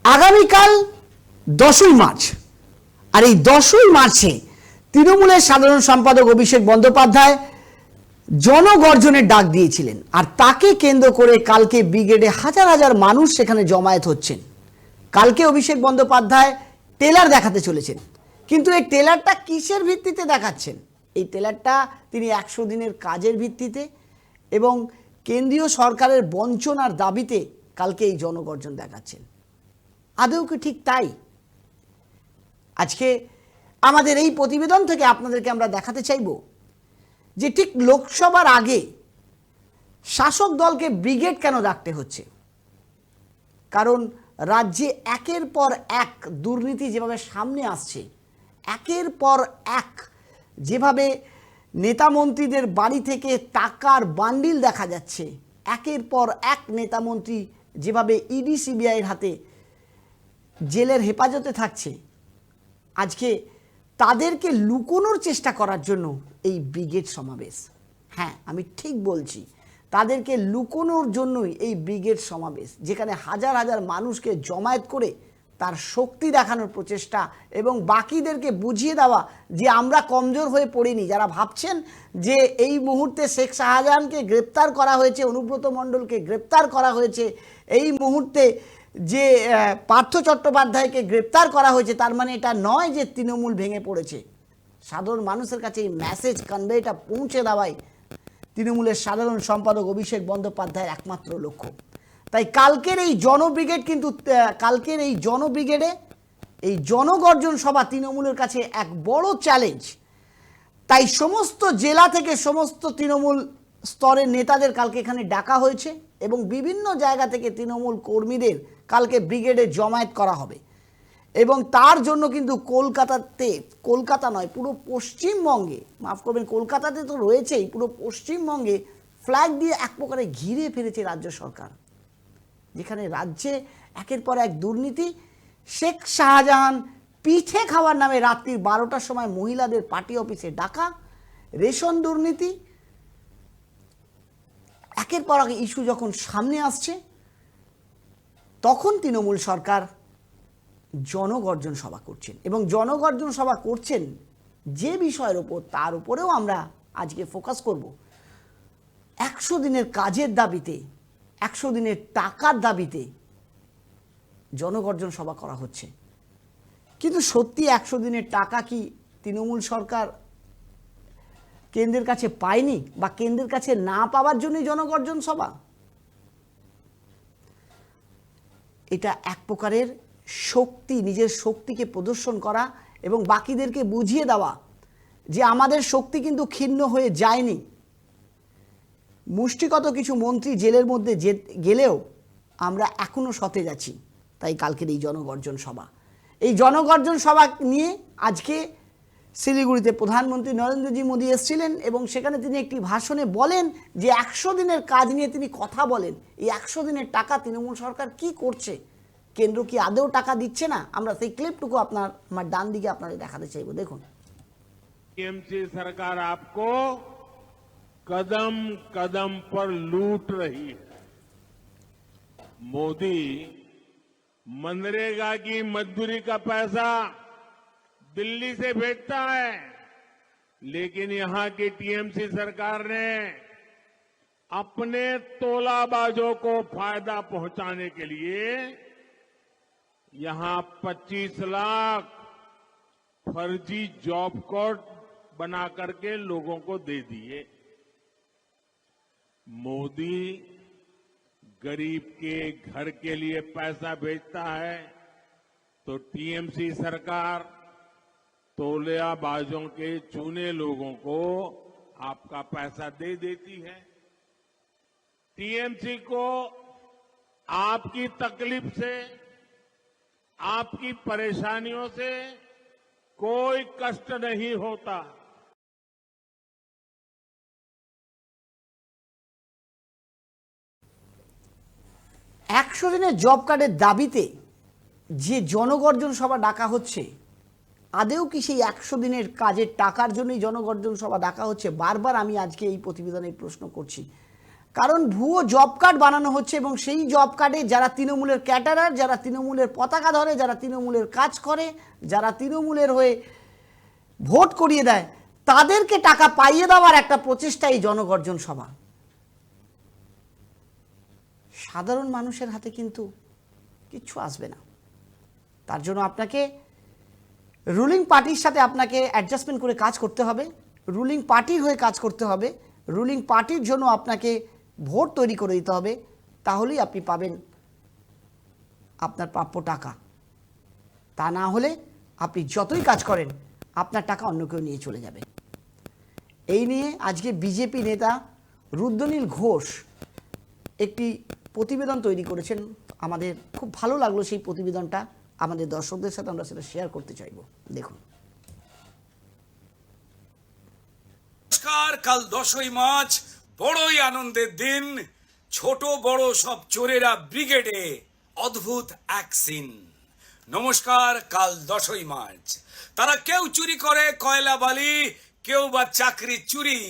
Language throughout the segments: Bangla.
আগামীকাল 10ই মার্চ, আর এই 10ই মার্চে তৃণমূলের সাধারণ সম্পাদক অভিষেক বন্দ্যোপাধ্যায় জনগর্জনের ডাক দিয়েছিলেন, আর তাকে কেন্দ্র করে কালকে ব্রিগেডে হাজার হাজার মানুষ সেখানে জমায়েত হচ্ছেন। কালকে অভিষেক বন্দ্যোপাধ্যায় টেলার দেখাতে চলেছেন, কিন্তু এই টেলারটা কিসের ভিত্তিতে দেখাচ্ছেন? এই টেলারটা তিনি 100 দিনের কাজের ভিত্তিতে এবং কেন্দ্রীয় সরকারের বঞ্চনার দাবিতে কালকে এই জনগর্জন দেখাচ্ছেন। আদৌ কি ঠিক তাই? আজকে আমাদের এই প্রতিবেদন থেকে আপনাদেরকে আমরা দেখাতে চাইব যে ঠিক লোকসভার আগে শাসক দলকে ব্রিগেড কেন ডাকতে হচ্ছে। কারণ রাজ্যে একের পর এক দুর্নীতি যেভাবে সামনে আসছে, একের পর এক যেভাবে নেতা মন্ত্রীদের বাড়ি থেকে টাকার বান্ডিল দেখা যাচ্ছে, একের পর এক নেতা মন্ত্রী যেভাবে ইডি সিবিআইয়ের হাতে জেলের হেফাজতে থাকছে, আজকে তাদেরকে লুকোনোর চেষ্টা করার জন্য এই ব্রিগেড সমাবেশ। হ্যাঁ, আমি ঠিক বলছি, তাদেরকে লুকোনোর জন্যই এই ব্রিগেড সমাবেশ, যেখানে হাজার হাজার মানুষকে জমায়েত করে তার শক্তি দেখানোর প্রচেষ্টা এবং বাকিদেরকে বুঝিয়ে দেওয়া যে আমরা কমজোর হয়ে পড়িনি। যারা ভাবছেন যে এই মুহূর্তে শেখ শাহজাহানকে গ্রেপ্তার করা হয়েছে, অনুব্রত মণ্ডলকে গ্রেপ্তার করা হয়েছে, এই মুহূর্তে যে পার্থ চট্টোপাধ্যায়কে গ্রেপ্তার করা হয়েছে, তার মানে এটা নয় যে তৃণমূল ভেঙে পড়েছে। সাধারণ মানুষের কাছে এই মেসেজ কনভেটা পৌঁছে দেওয়াই তৃণমূলের সাধারণ সম্পাদক অভিষেক বন্দ্যোপাধ্যায়ের একমাত্র লক্ষ্য। তাই কালকের এই জনব্রিগেড কিন্তু কালকের এই জনব্রিগেডে এই জনগর্জন সভা তৃণমূলের কাছে এক বড় চ্যালেঞ্জ। তাই সমস্ত জেলা থেকে সমস্ত তৃণমূল স্তরের নেতাদের কালকে এখানে ডাকা হয়েছে এবং বিভিন্ন জায়গা থেকে তৃণমূল কর্মীদের কালকে ব্রিগেডে জমায়েত করা হবে। এবং তার জন্য কিন্তু কলকাতা নয়, পুরো পশ্চিমবঙ্গে, মাফ করবেন, কলকাতাতে তো রয়েছেই, পুরো পশ্চিমবঙ্গে ফ্ল্যাগ দিয়ে এক প্রকারে ঘিরে ফেলেছে রাজ্য সরকার। যেখানে রাজ্যে একের পর এক দুর্নীতি, শেখ শাহজাহান পিঠে খাওয়ার নামে রাত্রি 12টার সময় মহিলাদের পার্টি অফিসে ডাকা, রেশন দুর্নীতি, একের পর এক ইস্যু যখন সামনে আসছে, তখন তৃণমূল সরকার জনগর্জন সভা করছেন। এবং জনগর্জন সভা করছেন যে বিষয়ের ওপর, তার উপরেও আমরা আজকে ফোকাস করব। 100 দিনের কাজের দাবিতে, 100 দিনের টাকার দাবিতে জনগর্জন সভা করা হচ্ছে। কিন্তু সত্যি 100 দিনের টাকা কি তৃণমূল সরকার কেন্দ্রের কাছে পায়নি, বা কেন্দ্রের কাছে না পাওয়ার জন্যই জনগর্জন সভা? এটা এক প্রকারের শক্তি, নিজের শক্তিকে প্রদর্শন করা এবং বাকিদেরকে বুঝিয়ে দেওয়া যে আমাদের শক্তি কিন্তু ক্ষীণ হয়ে যায়নি। মুষ্টিগত কিছু মন্ত্রী জেলের মধ্যে গেলেও আমরা এখনও সতেজ আছি। তাই কালকের এই জনগর্জন সভা, এই জনগর্জন সভা নিয়ে আজকে শিলিগুড়িতে প্রধানমন্ত্রী নরেন্দ্রজি মোদী এসেছিলেন এবং সেখানে তিনি একটি ভাষণে বলেন যে 100 দিনের কাজ নিয়ে তিনি কথা বলেন। এই 100 দিনের টাকা তৃণমূল সরকার কি করছে, কেন্দ্র কি আদৌ টাকা দিচ্ছে না? আমরা সেই ক্লিপটুকু আমার ডান দিকে আপনাদের দেখাতে চাইব। দেখুন। टीएमसी सरकार आपको कदम कदम पर लूट रही है। मोदी मनरेगा की मजदूरी का पैसा दिल्ली से भेजता है, लेकिन यहां की टीएमसी सरकार ने अपने तोलाबाजों को फायदा पहुंचाने के लिए यहां 25 लाख फर्जी जॉब कार्ड बना करके लोगों को दे दिए। मोदी गरीब के घर के लिए पैसा भेजता है तो टीएमसी सरकार तोलेबाजों के चुने लोगों को आपका पैसा दे देती है। टीएमसी को आपकी तकलीफ से, आपकी परेशानियों से कोई कष्ट नहीं होता। 100 দিনের জব কার্ডের দাবিতে যে জনগর্জন সভা ডাকা হচ্ছে, আদেও কি সেই 100 দিনের কাজের টাকার জন্যই জনগর্জন সভা ডাকা হচ্ছে? বারবার আমি আজকে এই প্রতিবেদনে প্রশ্ন করছি। কারণ ভুয়ো জব কার্ড বানানো হচ্ছে এবং সেই জব কার্ডে যারা তৃণমূলের ক্যাটারার, যারা তৃণমূলের পতাকা ধরে, যারা তৃণমূলের কাজ করে, যারা তৃণমূলের হয়ে ভোট করিয়ে দেয়, তাদেরকে টাকা পাইয়ে দেওয়ার একটা প্রচেষ্টা এই জনগর্জন সভা। সাধারণ মানুষের হাতে কিন্তু কিচ্ছু আসবে না। তার জন্য আপনাকে রুলিং পার্টির সাথে আপনাকে অ্যাডজাস্টমেন্ট করে কাজ করতে হবে, রুলিং পার্টির হয়ে কাজ করতে হবে, রুলিং পার্টির জন্য আপনাকে ভোট তৈরি করে দিতে হবে, তাহলেই আপনি পাবেন আপনার প্রাপ্য টাকা। তা না হলে আপনি যতই কাজ করেন আপনার টাকা অন্য কেউ নিয়ে চলে যাবে। এই নিয়ে আজকে বিজেপি নেতা রুদ্রনীল ঘোষ একটি প্রতিবেদন তৈরি করেছেন। আমাদের খুব ভালো লাগলো সেই প্রতিবেদনটা, আমাদের দর্শকদের সাথে আমরা সেটা শেয়ার করতে চাইব। দেখুন। নমস্কার, কাল 10ই মার্চ, বড়ই আনন্দের দিন। ছোট বড় সব চোরেরা ব্রিগেডে অদ্ভুত এক সিন। নমস্কার, কাল 10ই মার্চ। তারা কেউ চুরি করে কয়লা বালি, কেউ বা চাকরি চুরি,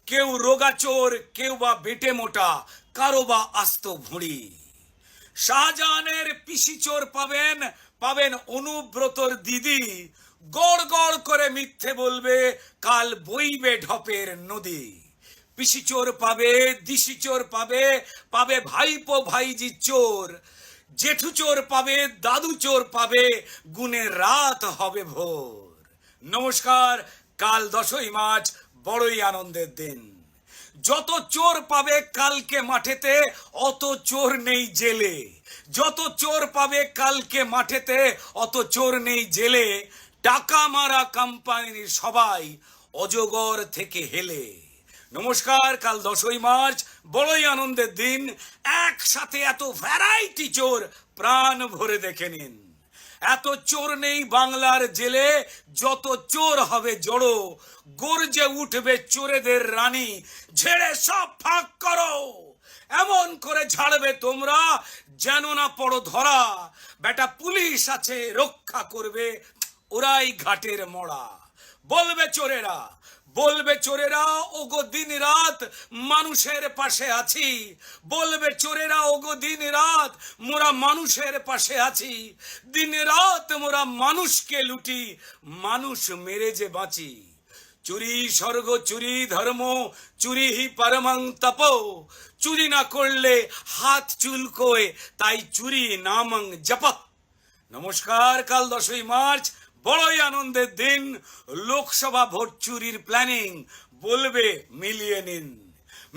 কেউ রোগা চোর, কেউ বা বেটে মোটা, কারো বা আস্ত ভুঁড়ি। শাহজাহানের পিসি চোর পাবেন, পাবেন অনুব্রতর দিদি। গড় গড় করে মিথ্যে বলবে, কাল বইবে ঢপের নদী। পিসি চোর পাবে, দিশি চোর পাবে, পাবে ভাইপো ভাইজি চোর। জেঠু চোর পাবে, দাদু চোর পাবে, গুনে রাত হবে ভোর। নমস্কার, কাল 10ই মার্চ, বড়ই আনন্দের দিন। যত চোর পাবে কালকে মাঠেতে, অত চোর নেই জেলে। যত চোর পাবে কালকে মাঠেতে, অত চোর নেই জেলে। টাকা মারা কোম্পানির সবাই অজগর থেকে হেলে। নমস্কার, কাল 10ই মার্চ, বড়ই আনন্দের দিন। একসাথে এত ভ্যারাইটি চোর, প্রাণ ভরে দেখে নিন। এত চোর নেই বাংলার জেলে, যত চোর হবে জড়ো। গর্জে উঠবে চোরেদের রানী, ঝেড়ে সব ফাঁক করো। এমন করে ঝাড়বে তোমরা, যেন না পড়ো ধরা। বেটা পুলিশ আছে রক্ষা করবে, ওরাই ঘাটের মোড়া। বলবে চোরেরা, বলবে চোরেরা, ওগো দিন রাত মানুষের পাশে আছি। বলবে চোরেরা, ওগো দিন রাত মোরা মানুষের পাশে আছি। দিন রাত মোরা মানুষকে লুটি, মানুষ মেরে যে বাঁচি। চুরি স্বর্গ, চুরি ধর্ম, চুরি হি পরমং তপ। চুরি না করলে হাত চুলকোয়, তাই চুরি নামং জপ। নমস্কার, কাল 10ই মার্চ, বড়ই আনন্দের দিন। লোকসভা ভোট চুরির প্ল্যানিং বলবে মিলিয়ে নিন।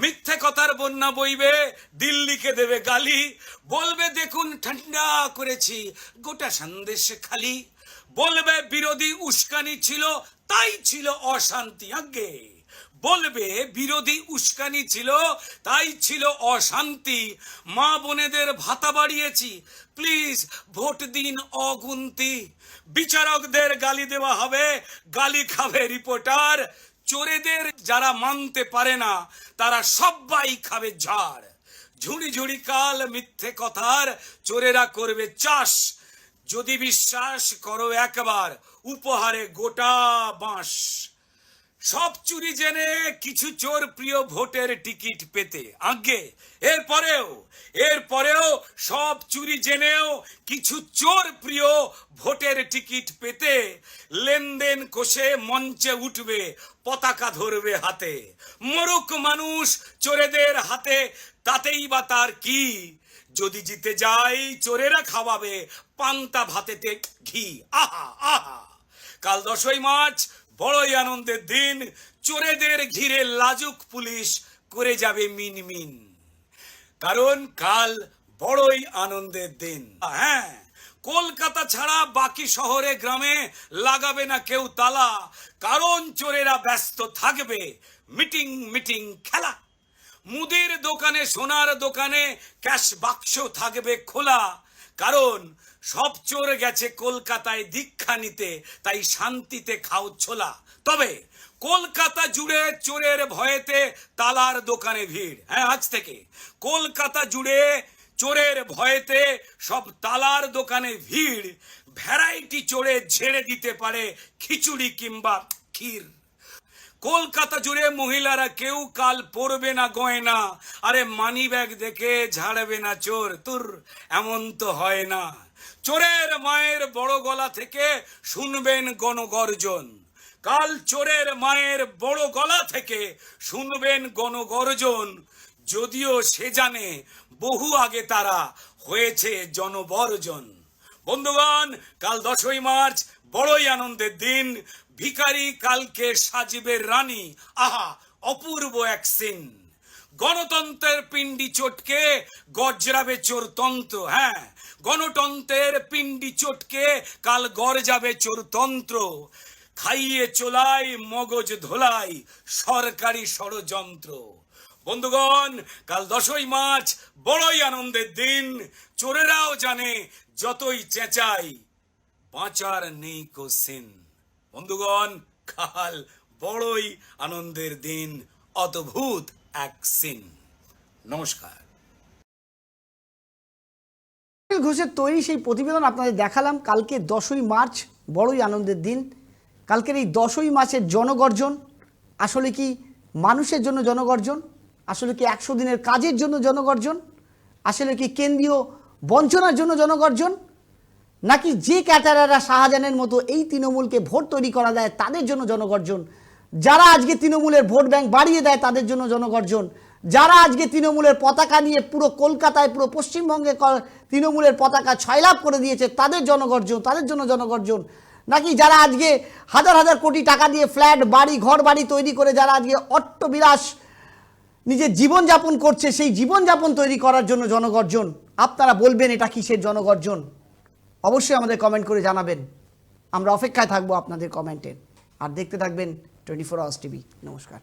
মিথ্যে কথার বন্যা বইবে, দিল্লিকে দেবে গালি। বলবে দেখুন ঠান্ডা করেছি, গোটা সন্দেশ খালি। বলবে বিরোধী উস্কানি ছিল, তাই ছিল অশান্তি। আগে বলবে বিরোধী উস্কানি ছিল, তাই ছিল অশান্তি। মা বোনেদের ভাতা বাড়িয়েছি, প্লিজ ভোট দিন অগুন্তি। বিচারকদের গালি দেওয়া হবে, গালি খাবে রিপোর্টার। চোরেদের যারা মানতে পারে না, তারা সবাই খাবে ঝাড়। ঝুড়ি ঝুড়ি কাল মিথ্যে কথার, চোরেরা করবে চাষ। যদি বিশ্বাস করো একবার, উপহারে গোটা বাঁশ। সব চুরি জেনে কিছু চোর প্রিয় ভোটের টিকিট পেতে। আগে এরপরেও সব চুরি জেনেও কিছু চোর প্রিয় ভোটের টিকিট পেতে। লেনদেন কষে মঞ্চে উঠবে, পতাকা ধরবে হাতে। মরুক মানুষ চোরেদের হাতে, তাতেই বা তার কি। যদি জিতে যাই চোরেরা খাওয়াবে পান্তা ভাতেতে ঘি। আহা আহা। কাল 10ই মার্চ, বড়ই আনন্দের দিন। চোরেদের ঘিরে লাজুক পুলিশ করে যাবে মিনমিন, কারণ কাল বড়ই আনন্দের দিন। হ্যাঁ, কলকাতা ছাড়া বাকি শহরে গ্রামে লাগাবে না কেউ তালা, কারণ চোরেরা ব্যস্ত থাকবে মিটিং মিটিং খেলা। মুদির দোকানে, সোনার দোকানে ক্যাশ বাক্স থাকবে খোলা, কারণ সব চোর গেছে কলকাতায় দীক্ষা নিতে, তাই শান্তিতে খাও ছোলা। তবে কলকাতা জুড়ে চোরের ভয়েতে তালার দোকানে ভিড়। হ্যাঁ, আজ থেকে কলকাতা জুড়ে চোরের ভয়েতে সব তালার দোকানে ভিড়। ভ্যারাইটি চোরে ঝেড়ে দিতে পারে খিচুড়ি কিংবা ক্ষীর। কলকাতা জুড়ে মহিলারা কেউ কাল পরবে না গয়না, আরে মানি ব্যাগ দেখে ঝাড়বে না চোর, তোর এমন তো হয় না। চোরের মায়ের বড় গলা থেকে শুনবেন গণগর্জন, কাল চোরের মায়ের বড় গলা থেকে শুনবেন গণগর্জন, যদিও সে জানে বহু আগে তারা হয়েছে জনবর্জন। বন্ধুগণ, কাল 10ই মার্চ বড়ই আনন্দের দিন, ভিখারি কালকে সাজবে রানী, আহা অপূর্ব এক সিন। গণতন্ত্রের পিণ্ডি চটকে গজরাবে চোরতন্ত্র, হ্যাঁ গণতন্ত্রের পিণ্ডি চটকে কাল গরজাবে চোরতন্ত্র, খাইয়ে চোলাই মগজ ধোলাই সরকারি ষড়যন্ত্র। বন্ধুগণ, কাল 10ই মার্চ বড়ই আনন্দের দিন, চোরেরাও জানে যতই চেঁচাই বাঁচার নেই কোশ্চেন। বন্ধুগণ, কাল বড়ই আনন্দের দিন, অদ্ভুত এক সিন। নমস্কার। ঘোষের তৈরি সেই প্রতিবেদন আপনাদের দেখালাম। কালকে 10ই মার্চ বড়ই আনন্দের দিন। কালকের এই 10ই মার্চের জনগর্জন আসলে কি মানুষের জন্য জনগর্জন? আসলে কি 100 দিনের কাজের জন্য জনগর্জন? আসলে কি কেন্দ্রীয় বঞ্চনার জন্য জনগর্জন? নাকি যে ক্যাটারাররা শাহজাহানের মতো এই তৃণমূলকে ভোট তৈরি করা দেয় তাদের জন্য জনগর্জন? যারা আজকে তৃণমূলের ভোট ব্যাংক বাড়িয়ে দেয় তাদের জন্য জনগর্জন? যারা আজকে তৃণমূলের পতাকা নিয়ে পুরো কলকাতায় পুরো পশ্চিমবঙ্গে তৃণমূলের পতাকা ছয়লাভ করে দিয়েছে তাদের জনগর্জন, তাদের জন্য জনগর্জন? নাকি যারা আজকে হাজার হাজার কোটি টাকা দিয়ে ফ্ল্যাট বাড়ি ঘর বাড়ি তৈরি করে যারা আজকে অট্টবিলাস নিজের জীবনযাপন করছে সেই জীবনযাপন তৈরি করার জন্য জনগর্জন? আপনারা বলবেন এটা কিসের জনগর্জন? অবশ্যই আমাদের কমেন্ট করে জানাবেন। আমরা অপেক্ষায় থাকবো আপনাদের কমেন্টের। আর দেখতে থাকবেন 24 আওয়ার্স টিভি। নমস্কার।